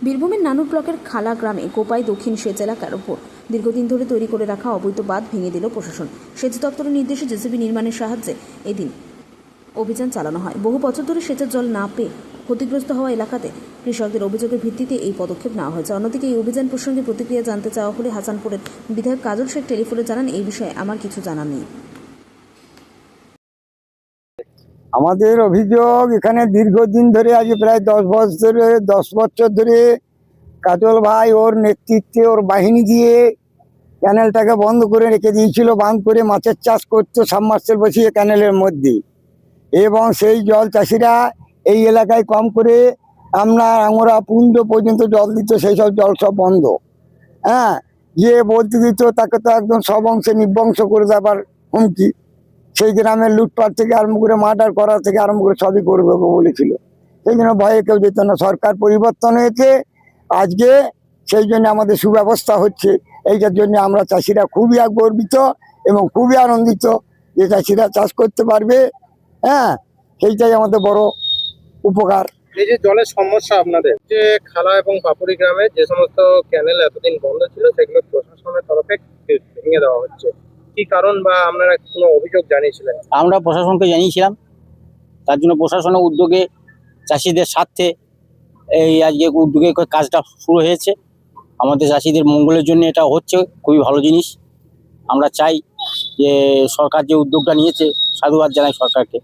বীরভূমের নানুর ব্লকের খালা গ্রামে কোপাই দক্ষিণ সেচ এলাকার ওপর দীর্ঘদিন ধরে তৈরি করে রাখা অবৈধ বাঁধ ভেঙে দিল প্রশাসন। সেচ দপ্তরের নির্দেশে জেসিবি নির্মাণের সাহায্যে এদিন অভিযান চালানো হয়। বহু বছর ধরে সেচের জল না পেয়ে ক্ষতিগ্রস্ত হওয়া এলাকাতে কৃষকদের অভিযোগের ভিত্তিতে এই পদক্ষেপ নেওয়া হয়েছে। অন্যদিকে এই অভিযান প্রসঙ্গে প্রতিক্রিয়া জানতে চাওয়া হলে হাসানপুরের বিধায়ক কাজল শেখ টেলিফোনে জানান, এই বিষয়ে আমার কিছু জানা নেই। আমাদের অভিযোগ, এখানে দীর্ঘদিন ধরে আজ প্রায় 10 বছর ধরে কাজল ভাই ওর নেতৃত্বে ওর বাহিনী দিয়ে ক্যানেলটাকে বন্ধ করে রেখে দিয়েছিল। বাঁধ করে মাছের চাষ করতো সাবমার্সেল বসিয়ে ক্যানেলের মধ্যে, এবং সেই জল চাষিরা এই এলাকায় কম করে আমরা পুঞ্জ পর্যন্ত জল দিত, সেই সব জল সব বন্ধ। হ্যাঁ, যে বলতে দিত তাকে তো একদম সব অংশে নিবংশ করে দেবার হুমকি। সেই গ্রামের লুটপাট থেকে আরম্ভ করে মার্ডার করা থেকে আরম্ভ করে সবই করে দেবো বলেছিল। সেই জন্য ভয়ে কেউ যেত না। সরকার পরিবর্তন হয়েছে আজকে, সেই জন্য আমাদের সুব্যবস্থা হচ্ছে। এইটার জন্য আমরা চাষিরা খুবই গর্বিত এবং খুবই আনন্দিত যে চাষিরা চাষ করতে পারবে। হ্যাঁ, সেইটাই আমাদের বড় উপকার। এই যে জলের সমস্যা আপনাদের, যে খালা এবং পাপুরি গ্রামে যে সমস্ত ক্যানেল এতদিন বন্ধ ছিল সেগুলো প্রশাসনের তরফে ভেঙে দেওয়া হচ্ছে, কি কারণ বা আপনারা কোনো অভিযোগ জানিয়েছিলেন? আমরা প্রশাসনকে জানিয়েছিলাম, তার জন্য প্রশাসনের উদ্যোগে চাষিদের স্বার্থে এই আজকে উদ্যোগে কাজটা শুরু হয়েছে। আমাদের চাষিদের মঙ্গলের জন্য এটা হচ্ছে, খুবই ভালো জিনিস। আমরা চাই যে সরকার যে উদ্যোগটা নিয়েছে, সাধুবাদ জানাই সরকারকে।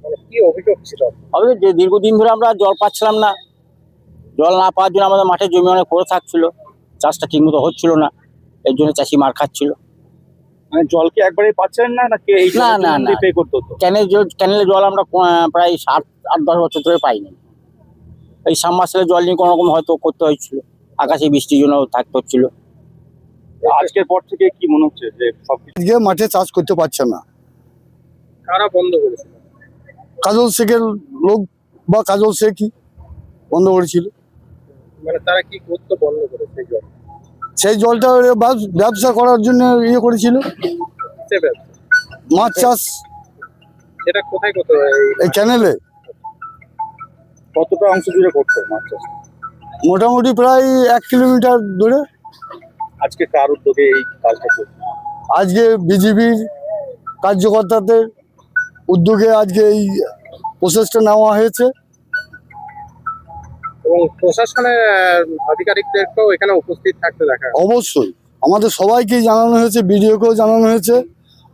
মানে কি অভিযোগ ছিল? হবে যে দীর্ঘদিন ধরে আমরা জল পাচ্ছিলাম না, জল না পাওয়ার জন্য আমাদের মাঠে জমি অনেক পড়ে থাকছিল, চাষটা ঠিকমতো হচ্ছিল না, এর জন্য চাষি মার খাচ্ছিল। মানে জল কি একবারেই পাচ্ছেন না নাকি এই না না না, পে করতে হতো? ক্যানেলের জল আমরা প্রায় 7-8-10 বছর ধরে পাইনি। এই সাবমার্সেলের জল নিয়ে কোনো রকম হয়তো করতে হয়েছিল, আকাশে বৃষ্টির জন্য থাকতে হচ্ছিল। আজকের পর থেকে কি মনে হচ্ছে যে আজকে মাঠে চাষ করতে পারছে না। কারা বন্ধ করেছিল? কাজল শেখের লোক বা কাজল শেখই বন্ধ করেছিল। মানে তারা কি করতে বন্ধ করেছে? জল, সেই জলটা ব্যবসা করার জন্য করেছিল, সে ব্যবসা, মাছ চাষ। সেটা কোথায় করতে হয়? এই ক্যানেলে কতটা অংশ জুড়ে করতো মাছ চাষ? মোটামুটি প্রায় 1 কিলোমিটার দূরে। আজকে কার উদ্যোগে এই কাজটা করছে? আজকে বিজেপির কার্যকর্তাদের উদ্যোগে আজকে এই প্রসেসটা নেওয়া হয়েছে। এবং প্রশাসনের আধিকারিকদেরকেও এখানে উপস্থিত থাকতে দেখা যায়। অবশ্যই আমাদের সবাইকেই জানানো হয়েছে, বিডিওকেও জানানো হয়েছে,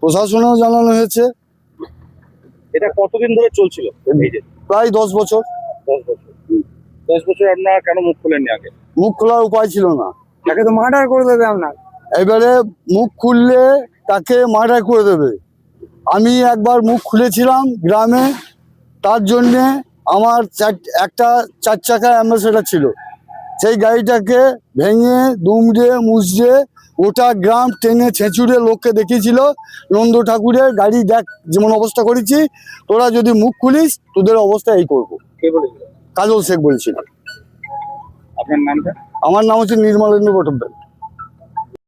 প্রশাসনেও জানানো হয়েছে। এটা কতদিন ধরে চলছিল? এই যে প্রায় 10 বছর। 10 বছর। 10 বছর আপনারা কেন মুখ খুলেননি আগে? মুখ খোলার উপায় ছিল না, তাকে তো মার্ডার করে দেবে। আপনার এবারে মুখ খুললে তাকে মার্ডার করে দেবে। আমি একবার মুখ খুলেছিলাম গ্রামে, তার জন্যে আমার একটা 4 চাকা অ্যাম্বাসেডার ছিল, সেই গাড়িটাকে ভেঙে দুমড়ে মুচড়ে ওটা গ্রাম টেনে ছেঁচুড়ে লোককে দেখিয়েছিল, নন্দ ঠাকুরের গাড়ি দেখ যেমন অবস্থা করেছি, তোরা যদি মুখ খুলিস তোদের অবস্থা এই করবো। কে বলেছিল? কাজল শেখ বলছিল। আপনার নামটা? আমার নাম হচ্ছে নির্মলেন্দু ভট্টাচার্য।